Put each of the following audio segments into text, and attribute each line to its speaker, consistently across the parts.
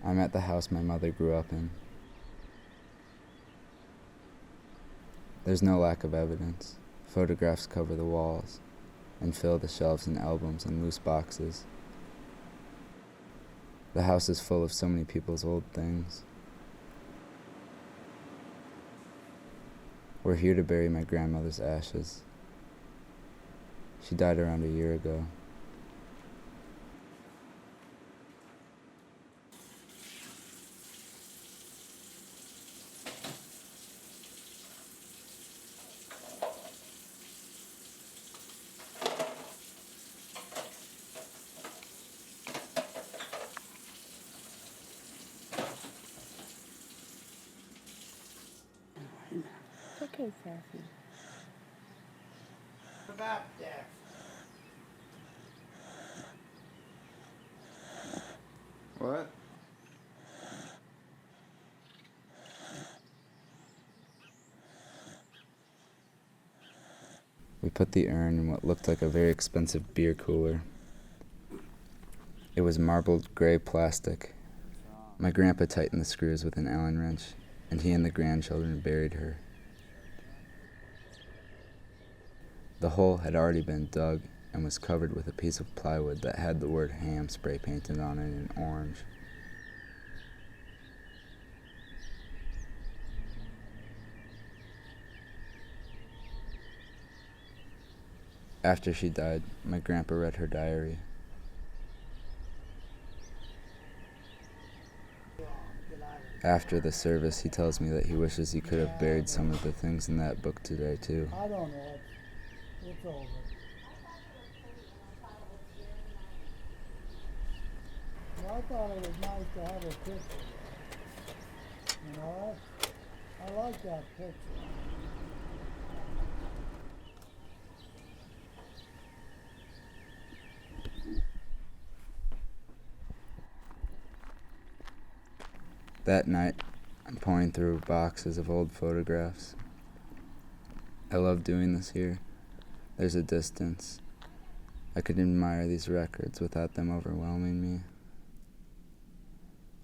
Speaker 1: I'm at the house my mother grew up in. There's no lack of evidence. Photographs cover the walls and fill the shelves and albums and loose boxes. The house is full of so many people's old things. We're here to bury my grandmother's ashes. She died around a year ago.
Speaker 2: Okay, Sassy.
Speaker 3: About that.
Speaker 1: What? We put the urn in what looked like a very expensive beer cooler. It was marbled gray plastic. My grandpa tightened the screws with an Allen wrench, and he and the grandchildren buried her. The hole had already been dug and was covered with a piece of plywood that had the word ham spray painted on it in orange. After she died, my grandpa read her diary. After the service, he tells me that he wishes he could have buried some of the things in that book today, too.
Speaker 3: I don't know. It's over. Well, I thought it was nice to have a picture. You know, I like that picture.
Speaker 1: That night, I'm pouring through boxes of old photographs. I love doing this here. There's a distance. I could admire these records without them overwhelming me.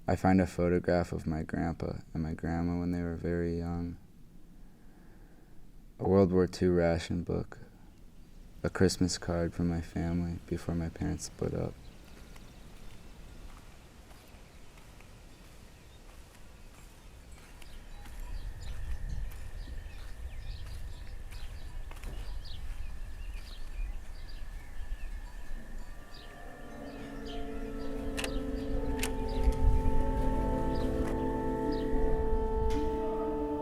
Speaker 1: I find a photograph of my grandpa and my grandma when they were very young. A World War II ration book. A Christmas card from my family before my parents split up.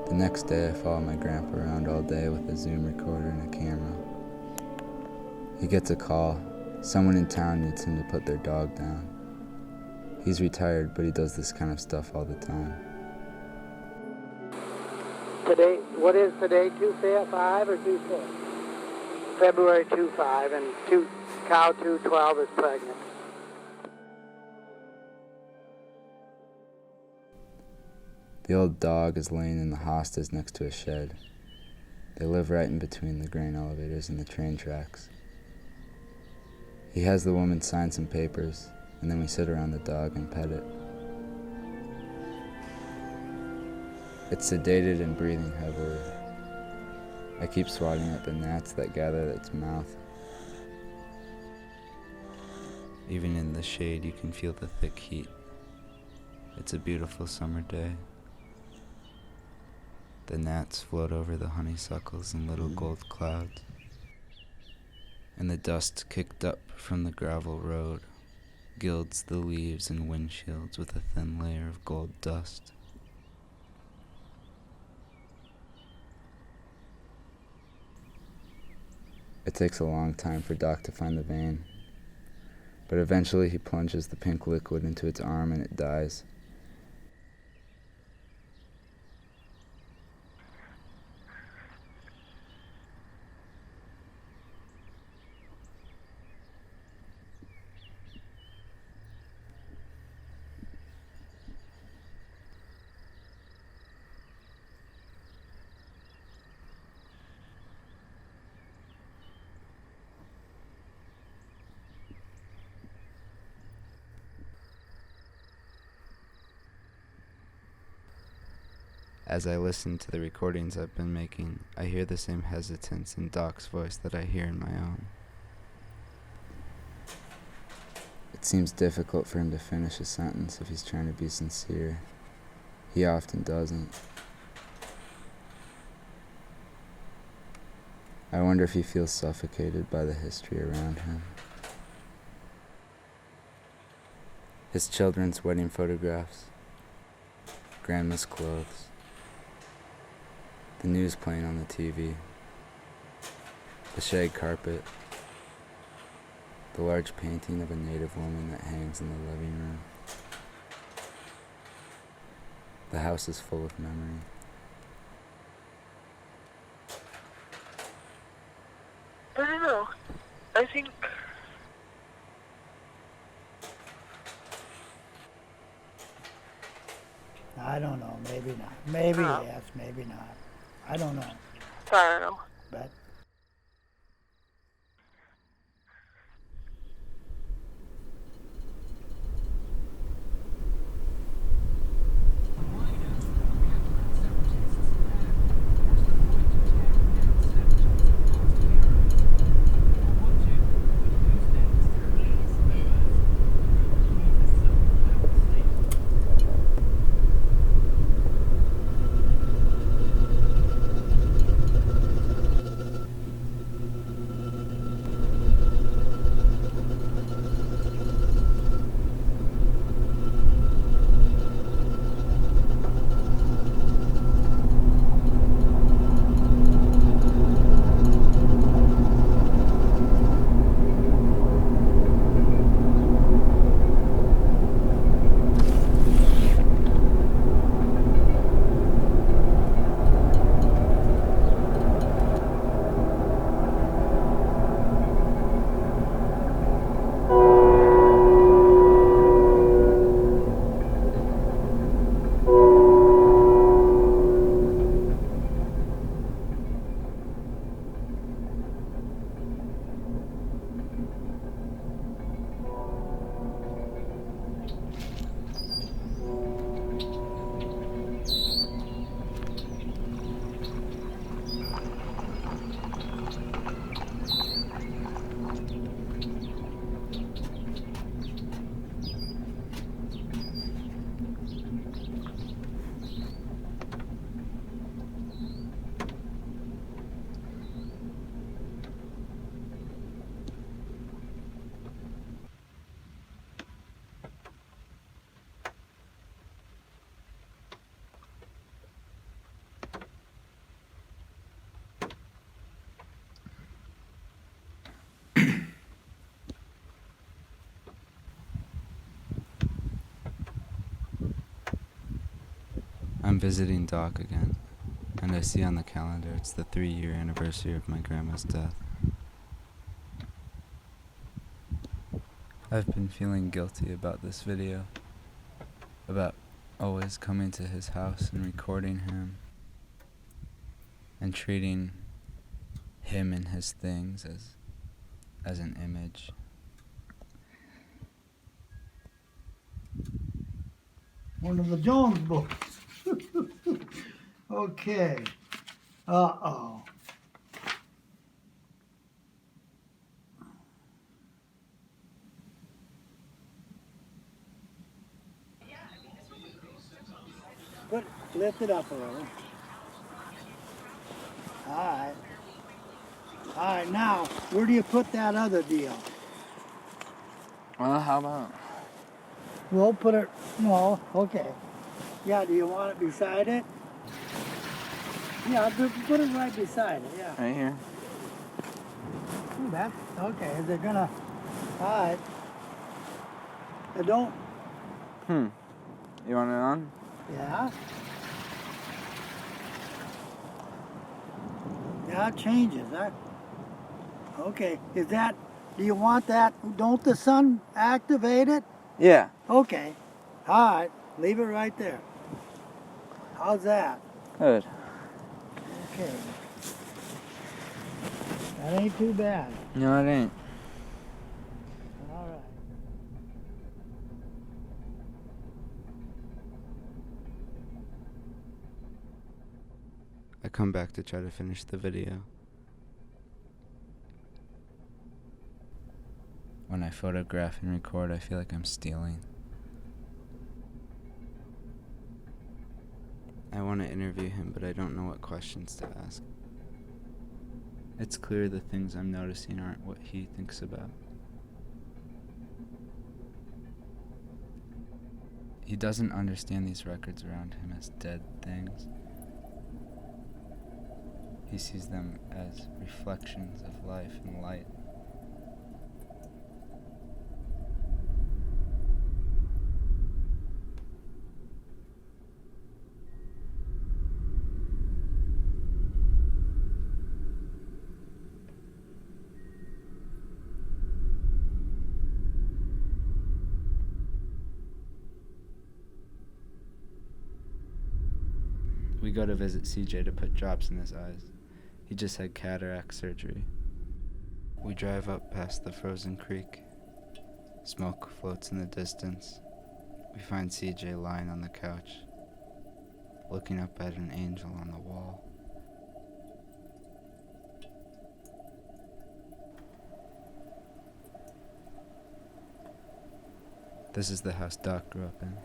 Speaker 1: The next day, I follow my grandpa around all day with a Zoom recorder and a camera. He gets a call. Someone in town needs him to put their dog down. He's retired, but he does this kind of stuff all the time.
Speaker 4: Today, what is today, 2/5 or 2/6? February 2/5, and cow 212 is pregnant.
Speaker 1: The old dog is laying in the hostas next to a shed. They live right in between the grain elevators and the train tracks. He has the woman sign some papers, and then we sit around the dog and pet it. It's sedated and breathing heavily. I keep swatting at the gnats that gather at its mouth. Even in the shade, you can feel the thick heat. It's a beautiful summer day. The gnats float over the honeysuckles in little gold clouds, and the dust kicked up from the gravel road gilds the leaves and windshields with a thin layer of gold dust. It takes a long time for Doc to find the vein, but eventually he plunges the pink liquid into its arm and it dies. As I listen to the recordings I've been making, I hear the same hesitance in Doc's voice that I hear in my own. It seems difficult for him to finish a sentence if he's trying to be sincere. He often doesn't. I wonder if he feels suffocated by the history around him. His children's wedding photographs, Grandma's clothes, the news playing on the TV, the shag carpet, the large painting of a native woman that hangs in the living room. The house is full of memory.
Speaker 5: I don't know. I think
Speaker 3: I don't know, maybe not. Maybe yes, maybe not. I don't know.
Speaker 5: I don't know.
Speaker 3: But
Speaker 1: I'm visiting Doc again, and I see on the calendar it's the 3-year anniversary of my grandma's death. I've been feeling guilty about this video, about always coming to his house and recording him, and treating him and his things as an image.
Speaker 3: one of the Jones books. Okay. Uh-oh. Lift it up a little. All right. All right, now, where do you put that other deal?
Speaker 1: Well, how about?
Speaker 3: We'll put it, no, okay. Yeah, do you want it beside it? Yeah, put it right beside it, yeah.
Speaker 1: Right here?
Speaker 3: That, okay, is it gonna, all right. Don't,
Speaker 1: You want it on?
Speaker 3: yeah. Yeah, it changes, huh? Okay, is that, do you want that, don't the sun activate it?
Speaker 1: Yeah.
Speaker 3: Okay, all right, leave it right there. How's that?
Speaker 1: Good.
Speaker 3: Okay. That ain't too bad.
Speaker 1: No, it ain't.
Speaker 3: All right.
Speaker 1: I come back to try to finish the video. When I photograph and record, I feel like I'm stealing. I want to interview him, but I don't know what questions to ask. It's clear the things I'm noticing aren't what he thinks about. He doesn't understand these records around him as dead things. He sees them as reflections of life and light. We go to visit CJ to put drops in his eyes. He just had cataract surgery. We drive up past the frozen creek. Smoke floats in the distance. We find CJ lying on the couch, looking up at an angel on the wall. This is the house Doc grew up in.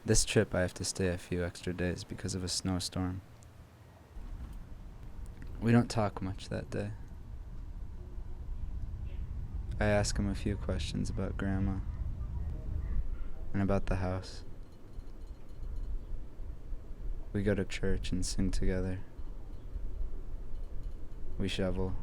Speaker 1: This trip I have to stay a few extra days because of a snowstorm. We don't talk much that day. I ask him a few questions about Grandma and about the house. We go to church and sing together. We shovel.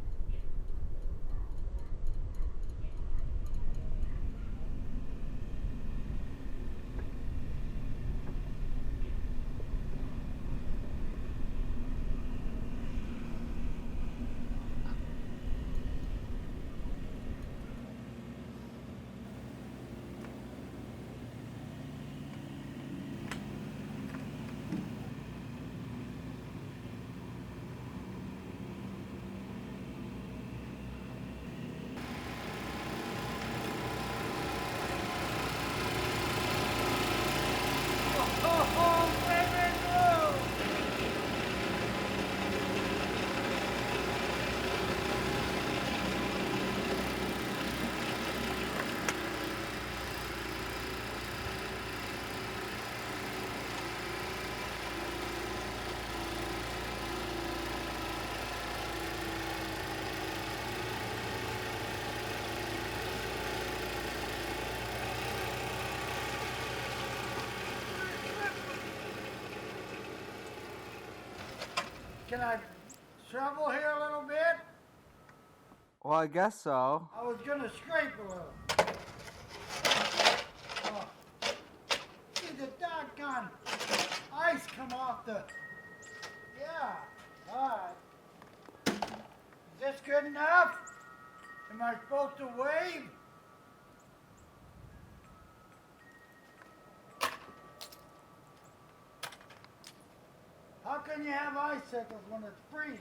Speaker 3: Can I shovel here a little bit?
Speaker 1: Well, I guess so.
Speaker 3: I was gonna scrape a little. Oh. See the doggone ice come off the... Yeah, alright. Is this good enough? Am I supposed to wave? How can you have icicles when it's freezing?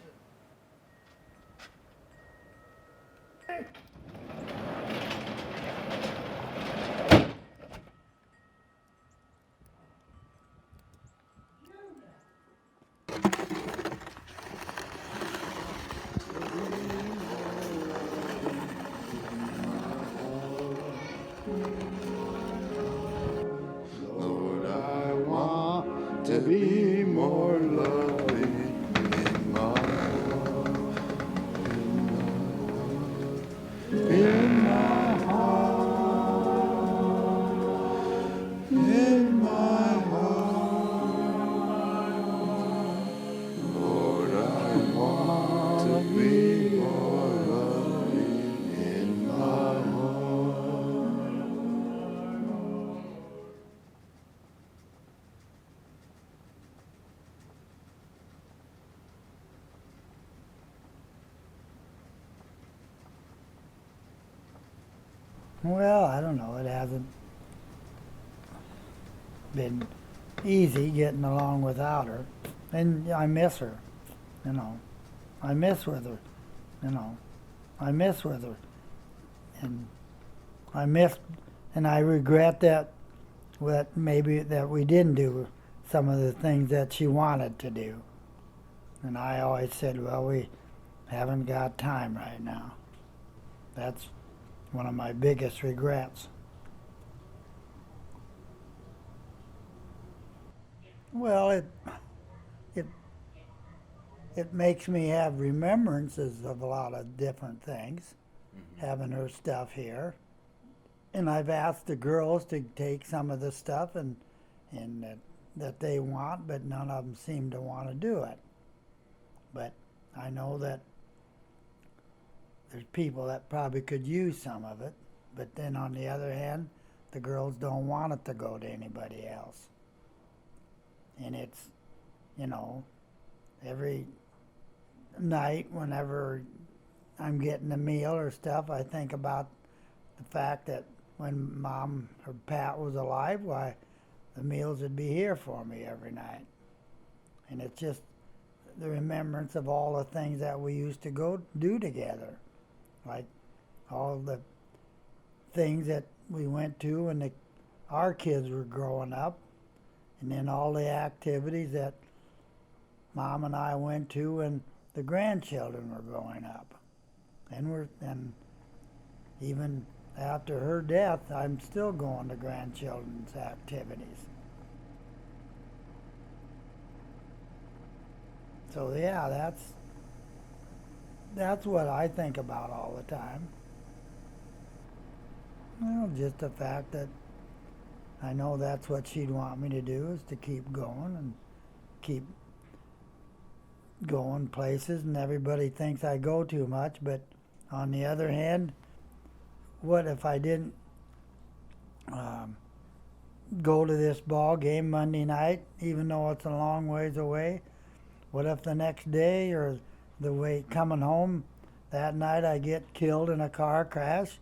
Speaker 6: Lord, I want to be more loving in my heart, in my heart, in my heart. Lord, I want to be more loving in my heart.
Speaker 3: Well, I don't know. It hasn't been easy getting along without her. And I miss her, you know. I miss with her, you know. I miss with her. And I missed, and I regret that maybe that we didn't do some of the things that she wanted to do. And I always said, well, we haven't got time right now. That's one of my biggest regrets. Well, it it makes me have remembrances of a lot of different things, having her stuff here. And I've asked the girls to take some of the stuff and that they want, but none of them seem to want to do it. But I know that there's people that probably could use some of it. But then on the other hand, the girls don't want it to go to anybody else. And it's, you know, every night whenever I'm getting a meal or stuff, I think about the fact that when Mom or Pat was alive, why, the meals would be here for me every night. And it's just the remembrance of all the things that we used to go do together. Like all the things that we went to when our kids were growing up, and then all the activities that Mom and I went to when the grandchildren were growing up. And even after her death, I'm still going to grandchildren's activities. So yeah, that's what I think about all the time. Well, just the fact that I know that's what she'd want me to do, is to keep going and keep going places, and everybody thinks I go too much, but on the other hand, what if I didn't go to this ball game Monday night, even though it's a long ways away? What if the next day or the way coming home that night I get killed in a car crash?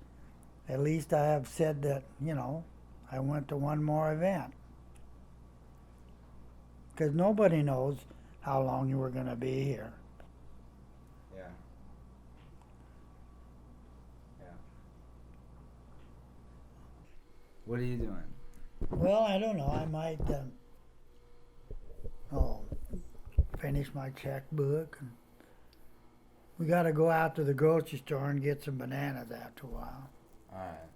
Speaker 3: At least I have said that, you know, I went to one more event. Because nobody knows how long you were going to be here.
Speaker 1: Yeah. Yeah. What are you doing?
Speaker 3: Well, I don't know. I might finish my checkbook. And we got to go out to the grocery store and get some bananas after a while.
Speaker 1: All right.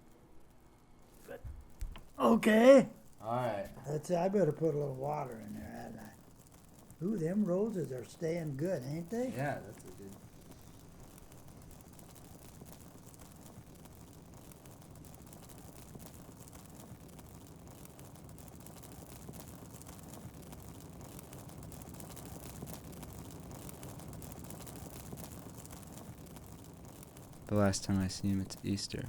Speaker 3: Okay.
Speaker 1: All right.
Speaker 3: I better put a little water in there, hadn't I? Ooh, them roses are staying good, ain't they?
Speaker 1: Yeah, that's a good. The last time I see him, it's Easter.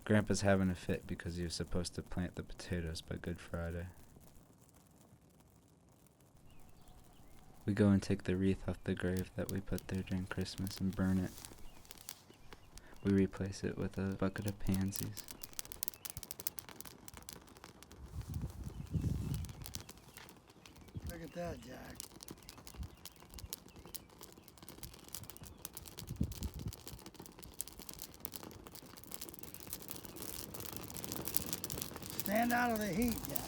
Speaker 1: Grandpa's having a fit because he was supposed to plant the potatoes by Good Friday. We go and take the wreath off the grave that we put there during Christmas and burn it. We replace it with a bucket of pansies.
Speaker 3: Look at that, Jack. Stand out of the heat, Jack.